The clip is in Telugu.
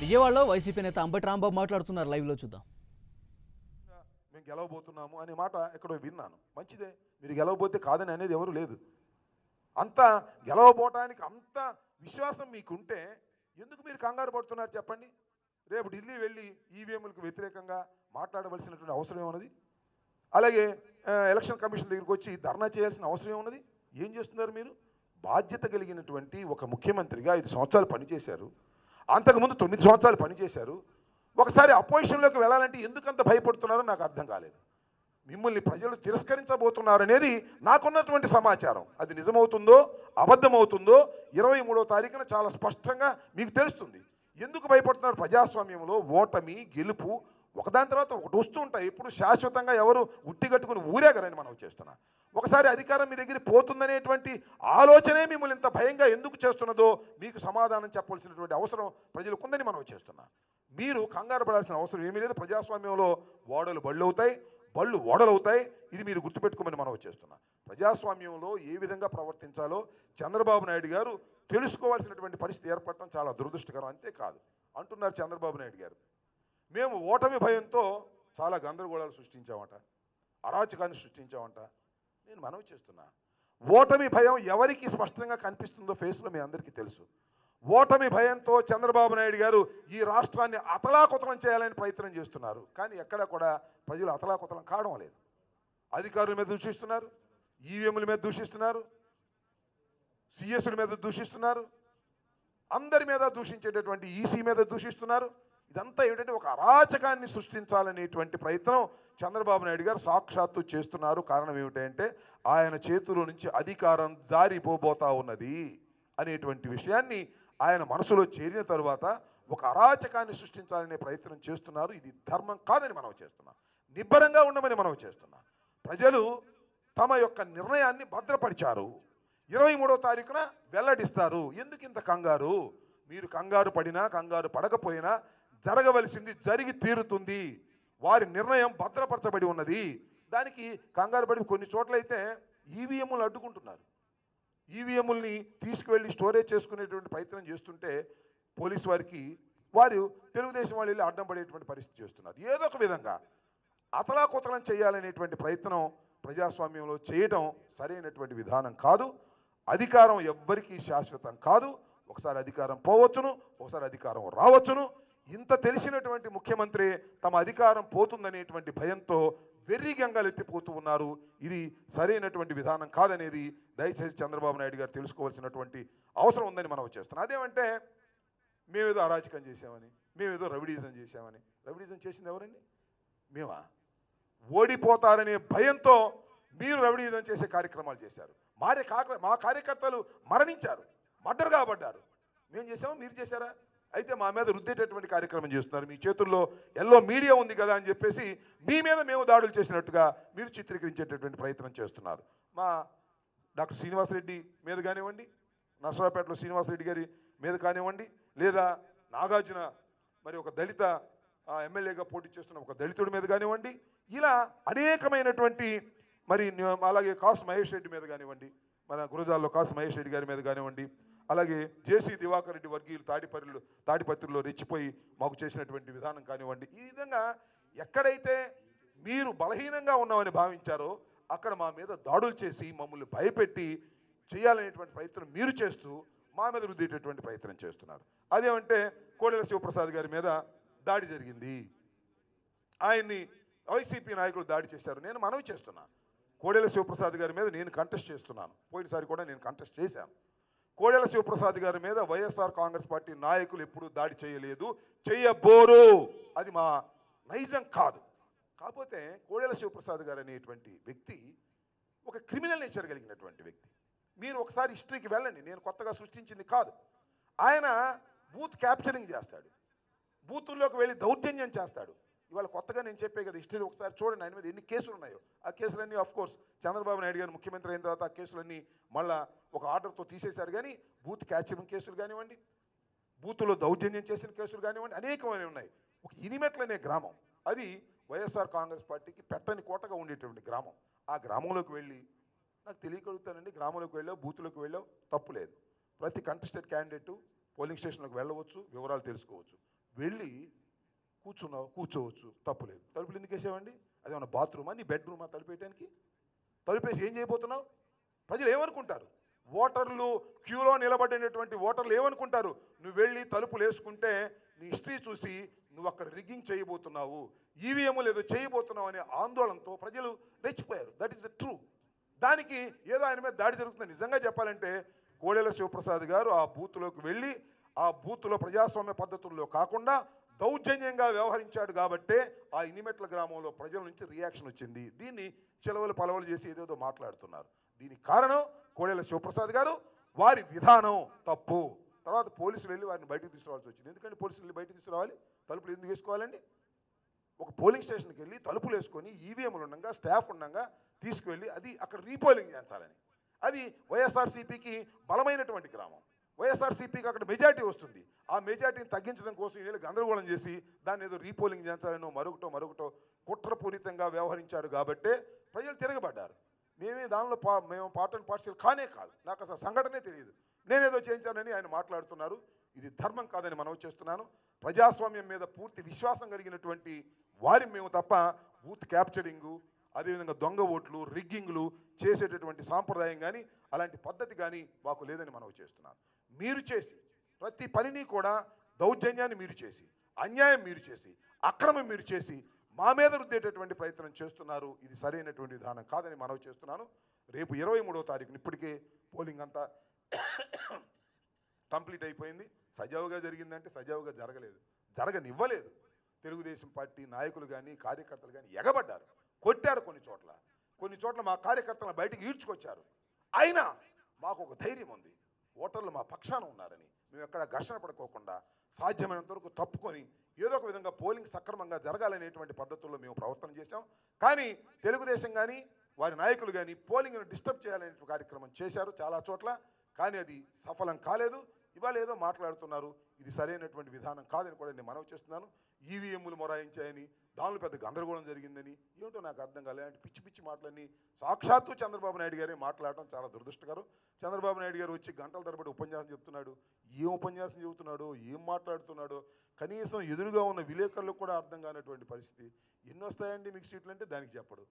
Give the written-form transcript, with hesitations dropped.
విజయవాడలో వైసీపీ నేత అంబటి రాంబాబు మాట్లాడుతున్నారు. లైవ్లో చూద్దాం. మేము గెలవబోతున్నాము అనే మాట ఎక్కడో విన్నాను. మంచిదే, మీరు గెలవబోతే కాదని అనేది ఎవరు లేదు. అంత గెలవబోటానికి అంత విశ్వాసం మీకుంటే ఎందుకు మీరు కంగారు పడుతున్నారు చెప్పండి? రేపు ఢిల్లీ వెళ్ళి ఈవీఎంలకు వ్యతిరేకంగా మాట్లాడవలసినటువంటి అవసరం ఏమున్నది? అలాగే ఎలక్షన్ కమిషన్ దగ్గరికి వచ్చి ధర్నా చేయాల్సిన అవసరం ఏమున్నది? ఏం చేస్తున్నారు మీరు? బాధ్యత కలిగినటువంటి ఒక ముఖ్యమంత్రిగా 5 సంవత్సరాలు పనిచేశారు. అంతకుముందు 9 సంవత్సరాలు పనిచేశారు. ఒకసారి అపోజిషన్లోకి వెళ్ళాలంటే ఎందుకంత భయపడుతున్నారో నాకు అర్థం కాలేదు. మిమ్మల్ని ప్రజలు తిరస్కరించబోతున్నారనేది నాకున్నటువంటి సమాచారం. అది నిజమవుతుందో అబద్ధమవుతుందో 23వ తారీఖున చాలా స్పష్టంగా మీకు తెలుస్తుంది. ఎందుకు భయపడుతున్నారు? ప్రజాస్వామ్యంలో ఓటమి గెలుపు ఒకదాని తర్వాత ఒకటి వస్తూ ఉంటాయి. ఎప్పుడు శాశ్వతంగా ఎవరు ఉట్టిగట్టుకుని ఊరేగరని మనం చేస్తున్నాం. ఒకసారి అధికారం మీ దగ్గర పోతుందనేటువంటి ఆలోచనే మిమ్మల్ని ఇంత భయంగా ఎందుకు చేస్తున్నదో మీకు సమాధానం చెప్పవలసినటువంటి అవసరం ప్రజలకు ఉందని మనం చేస్తున్నాం. మీరు కంగారు పడాల్సిన అవసరం ఏమీ లేదు. ప్రజాస్వామ్యంలో ఓడలు బళ్ళు అవుతాయి, బళ్ళు ఓడలవుతాయి. ఇది మీరు గుర్తుపెట్టుకోమని మనం చేస్తున్నాం. ప్రజాస్వామ్యంలో ఏ విధంగా ప్రవర్తించాలో చంద్రబాబు నాయుడు గారు తెలుసుకోవాల్సినటువంటి పరిస్థితి ఏర్పడటం చాలా దురదృష్టకరం. అంతేకాదు అంటున్నారు చంద్రబాబు నాయుడు గారు, మేము ఓటమి భయంతో చాలా గందరగోళాలు సృష్టించామట, అరాచకాన్ని సృష్టించామంట. నేను మనవి చేస్తున్నా, ఓటమి భయం ఎవరికి స్పష్టంగా కనిపిస్తుందో ఫేస్లో మీ అందరికీ తెలుసు. ఓటమి భయంతో చంద్రబాబు నాయుడు గారు ఈ రాష్ట్రాన్ని అతలాకుతలం చేయాలని ప్రయత్నం చేస్తున్నారు. కానీ ఎక్కడ కూడా ప్రజలు అతలాకుతలం కావడం లేదు. అధికారుల మీద దూషిస్తున్నారు, ఈవీఎంల మీద దూషిస్తున్నారు, సిఎస్ల మీద దూషిస్తున్నారు, అందరి మీద దూషించేటటువంటి ఈసీ మీద దూషిస్తున్నారు. ఇదంతా ఏమిటంటే ఒక అరాచకాన్ని సృష్టించాలనేటువంటి ప్రయత్నం చంద్రబాబు నాయుడు గారు సాక్షాత్తు చేస్తున్నారు. కారణం ఏమిటంటే ఆయన చేతిలో నుంచి అధికారం జారిపోబోతా ఉన్నది అనేటువంటి విషయాన్ని ఆయన మనసులో చేరిన తరువాత ఒక అరాచకాన్ని సృష్టించాలనే ప్రయత్నం చేస్తున్నారు. ఇది ధర్మం కాదని మనం చేస్తున్నాం. నిబ్బరంగా ఉండమని మనం చేస్తున్నాం. ప్రజలు తమ యొక్క నిర్ణయాన్ని భద్రపరిచారు. 23వ తారీఖున వెల్లడిస్తారు. ఎందుకు ఇంత కంగారు? మీరు కంగారు పడినా కంగారు పడకపోయినా జరగవలసింది జరిగి తీరుతుంది. వారి నిర్ణయం భద్రపరచబడి ఉన్నది. దానికి కంగారు పడి కొన్ని చోట్లయితే ఈవీఎంలు అడ్డుకుంటున్నారు. ఈవీఎంలని తీసుకువెళ్ళి స్టోరేజ్ చేసుకునేటువంటి ప్రయత్నం చేస్తుంటే పోలీసు వారికి వారు తెలుగుదేశం వాళ్ళు వెళ్ళి అడ్డం పడేటువంటి పరిస్థితి చేస్తున్నారు. ఏదో ఒక విధంగా అతలాకుతలం చేయాలనేటువంటి ప్రయత్నం ప్రజాస్వామ్యంలో చేయడం సరైనటువంటి విధానం కాదు. అధికారం ఎవ్వరికీ శాశ్వతం కాదు. ఒకసారి అధికారం పోవచ్చును, ఒకసారి అధికారం రావచ్చును. ఇంత తెలిసినటువంటి ముఖ్యమంత్రి తమ అధికారం పోతుందనేటువంటి భయంతో వెర్రిగంగాలు ఎత్తిపోతూ ఉన్నారు. ఇది సరైనటువంటి విధానం కాదనేది దయచేసి చంద్రబాబు నాయుడు గారు తెలుసుకోవాల్సినటువంటి అవసరం ఉందని మనం చేస్తున్నాం. అదేమంటే మేమేదో అరాచకం చేసామని, మేమేదో రవిడీజం చేశామని. రవిడీజం చేసింది ఎవరండి? మేమా? ఓడిపోతారనే భయంతో మీరు రవిడీజం చేసే కార్యక్రమాలు చేశారు. మా కార్యకర్తలు మరణించారు, మర్డర్ కాబడ్డారు. మేము చేసామా? మీరు చేశారా? అయితే మా మీద రుద్దేటటువంటి కార్యక్రమం చేస్తున్నారు. మీ చేతుల్లో ఎల్లో మీడియా ఉంది కదా అని చెప్పేసి మీ మీద మేము దాడులు చేసినట్టుగా మీరు చిత్రీకరించేటటువంటి ప్రయత్నం చేస్తున్నారు. మా డాక్టర్ శ్రీనివాసరెడ్డి మీద కానివ్వండి, నర్సరావుపేటలో శ్రీనివాసరెడ్డి గారి మీద కానివ్వండి, లేదా నాగార్జున మరి ఒక దళిత ఎమ్మెల్యేగా పోటీ చేస్తున్న ఒక దళితుడి మీద కానివ్వండి, ఇలా అనేకమైనటువంటి మరి అలాగే కాసు మహేష్ రెడ్డి మీద కానివ్వండి, మన గురజాల్లో కాసు మహేష్ రెడ్డి గారి మీద కానివ్వండి, అలాగే జేసీ దివాకర్ రెడ్డి వర్గీయులు తాడిపత్రిలో రెచ్చిపోయి మాకు చేసినటువంటి విధానం కానివ్వండి. ఈ విధంగా ఎక్కడైతే మీరు బలహీనంగా ఉన్నామని భావించారో అక్కడ మా మీద దాడులు చేసి మమ్మల్ని భయపెట్టి చేయాలనేటువంటి ప్రయత్నం మీరు చేస్తూ మా మీద రుద్దేటటువంటి ప్రయత్నం చేస్తున్నారు. అదేమంటే కోడెల శివప్రసాద్ గారి మీద దాడి జరిగింది. ఆయన్ని వైసీపీ నాయకులు దాడి చేశారు. నేను మనవి చేస్తున్నాను, కోడెల శివప్రసాద్ గారి మీద నేను కంటెస్ట్ చేస్తున్నాను. పోయినసారి కూడా నేను కంటెస్ట్ చేశాను. కోడెల శివప్రసాద్ గారి మీద వైఎస్ఆర్ కాంగ్రెస్ పార్టీ నాయకులు ఎప్పుడూ దాడి చేయలేదు, చేయబోరు. అది మా నైజం కాదు. కాకపోతే కోడెల శివప్రసాద్ గారు అనేటువంటి వ్యక్తి ఒక క్రిమినల్ నేచర్ కలిగినటువంటి వ్యక్తి. మీరు ఒకసారి హిస్టరీకి వెళ్ళండి, నేను కొత్తగా సృష్టించింది కాదు. ఆయన బూత్ క్యాప్చరింగ్ చేస్తాడు, బూతుల్లోకి వెళ్ళి దౌర్జన్యం చేస్తాడు. ఇవాళ కొత్తగా నేను చెప్పే కదా హిస్టరీ ఒకసారి చూడండి. ఆయన మీద ఎన్ని కేసులు ఉన్నాయో. ఆ కేసులన్నీ కోర్స్ చంద్రబాబు నాయుడు గారు ముఖ్యమంత్రి అయిన తర్వాత ఆ కేసులన్నీ మళ్ళా ఒక ఆర్డర్తో తీసేశారు. కానీ బూత్ క్యాప్చరింగ్ కేసులు కానివ్వండి, బూతులో దౌర్జన్యం చేసిన కేసులు కానివ్వండి, అనేకమైనవి ఉన్నాయి. ఒక ఇనిమెట్ల అనే గ్రామం, అది వైఎస్ఆర్ కాంగ్రెస్ పార్టీకి పెట్టని కోటగా ఉండేటువంటి గ్రామం. ఆ గ్రామంలోకి వెళ్ళి నాకు తెలియగలుగుతానండి, గ్రామంలోకి వెళ్ళావు, బూతులోకి వెళ్ళావు, తప్పు లేదు. ప్రతి కంటెస్టెడ్ క్యాండిడేటు పోలింగ్ స్టేషన్లోకి వెళ్ళవచ్చు, వివరాలు తెలుసుకోవచ్చు. వెళ్ళి కూర్చోవచ్చు, తప్పులేదు. తలుపులు ఎందుకు వేసావండి? అదేమన్నా బాత్రూమా, నీ బెడ్రూమా తలుపేయడానికి? తలుపేసి ఏం చేయబోతున్నావు? ప్రజలు ఏమనుకుంటారు? ఓటర్లు క్యూలో నిలబడినటువంటి ఓటర్లు ఏమనుకుంటారు? నువ్వు వెళ్ళి తలుపులు వేసుకుంటే నీ హిస్టరీ చూసి నువ్వు అక్కడ రిగ్గింగ్ చేయబోతున్నావు, ఈవీఎంలు ఏదో చేయబోతున్నావు అనే ఆందోళనతో ప్రజలు రెచ్చిపోయారు. That is the true. దానికి ఏదో ఆయన మీద దాడి జరుగుతుంది. నిజంగా చెప్పాలంటే కోడెల శివప్రసాద్ గారు ఆ బూత్లోకి వెళ్ళి ఆ బూత్లో ప్రజాస్వామ్య పద్ధతుల్లో కాకుండా దౌర్జన్యంగా వ్యవహరించాడు కాబట్టే ఆ ఇనిమెట్ల గ్రామంలో ప్రజల నుంచి రియాక్షన్ వచ్చింది. దీన్ని చిలవలు పలవలు చేసి ఏదేదో మాట్లాడుతున్నారు. దీనికి కారణం కోడెల శివప్రసాద్ గారు, వారి విధానం తప్పు. తర్వాత పోలీసులు వెళ్ళి వారిని బయటకు తీసుకురావాల్సి వచ్చింది. ఎందుకంటే పోలీసులు వెళ్ళి బయటకు తీసుకురావాలి? తలుపులు ఎందుకు వేసుకోవాలండి? ఒక పోలింగ్ స్టేషన్కి వెళ్ళి తలుపులు వేసుకొని ఈవీఎంలు ఉండగా స్టాఫ్ ఉండగా తీసుకువెళ్ళి అది అక్కడ రీపోలింగ్ చేయించాలని. అది వైఎస్ఆర్సీపీకి బలమైనటువంటి గ్రామం. వైఎస్ఆర్సీపీకి అక్కడ మెజార్టీ వస్తుంది. ఆ మెజార్టీని తగ్గించడం కోసం వీళ్ళు గందరగోళం చేసి దాన్ని ఏదో రీపోలింగ్ చేయించాలనో మరొకటో కుట్రపూరితంగా వ్యవహరించారు కాబట్టే ప్రజలు తిరగబడ్డారు. మేము పార్ట్ అండ్ పార్సల్ కానే కాదు. నాకు అసలు సంఘటనే తెలియదు. నేనేదో చేయించానని ఆయన మాట్లాడుతున్నారు. ఇది ధర్మం కాదని మనవి చేస్తున్నాను. ప్రజాస్వామ్యం మీద పూర్తి విశ్వాసం కలిగినటువంటి వారి మేము తప్ప బూత్ క్యాప్చరింగు, అదేవిధంగా దొంగ ఓట్లు, రిగ్గింగ్లు చేసేటటువంటి సాంప్రదాయం కానీ అలాంటి పద్ధతి కానీ మాకు లేదని మనవి చేస్తున్నాను. మీరు చేసి ప్రతి పనిని కూడా దౌర్జన్యాన్ని మీరు చేసి, అన్యాయం మీరు చేసి, అక్రమం మీరు చేసి మా మీద రుద్దేటటువంటి ప్రయత్నం చేస్తున్నారు. ఇది సరైనటువంటి విధానం కాదని మనవి చేస్తున్నాను. రేపు 23వ తారీఖున ఇప్పటికే పోలింగ్ అంతా కంప్లీట్ అయిపోయింది. సజావుగా జరిగిందంటే సజావుగా జరగనివ్వలేదు. తెలుగుదేశం పార్టీ నాయకులు కానీ కార్యకర్తలు కానీ ఎగబడ్డారు, కొట్టారు. కొన్ని చోట్ల మా కార్యకర్తలను బయటకు ఈడ్చుకొచ్చారు. అయినా మాకు ఒక ధైర్యం ఉంది, ఓటర్లు మా పక్షాన ఉన్నారని. మేము ఎక్కడ ఘర్షణ పడుకోకుండా సాధ్యమైనంత వరకు తప్పుకొని ఏదో ఒక విధంగా పోలింగ్ సక్రమంగా జరగాలనేటువంటి పద్ధతుల్లో మేము ప్రవర్తన చేశాం. కానీ తెలుగుదేశం కానీ వారి నాయకులు కానీ పోలింగ్ను డిస్టర్బ్ చేయాలనే కార్యక్రమం చేశారు చాలా చోట్ల. కానీ అది సఫలం కాలేదు. ఇవాళ ఏదో మాట్లాడుతున్నారు. ఇది సరైనటువంటి విధానం కాదని కూడా నేను మనవి చేస్తున్నాను. ఈవీఎంలు మొరాయించాయని, దానిలో పెద్ద గందరగోళం జరిగిందని ఏమిటో నాకు అర్థం కాలేదు. అంటే పిచ్చి మాటలన్నీ సాక్షాత్తు చంద్రబాబు నాయుడు గారే మాట్లాడటం చాలా దురదృష్టకరం. చంద్రబాబు నాయుడు గారు వచ్చి గంటల తరబడి ఉపన్యాసం చెప్తున్నాడు. ఏం ఉపన్యాసం చెబుతున్నాడో, ఏం మాట్లాడుతున్నాడో కనీసం ఎదురుగా ఉన్న విలేకరులకు కూడా అర్థం కానటువంటి పరిస్థితి. ఎన్ని వస్తాయండి మీకు సీట్లు అంటే దానికి చెప్పడు.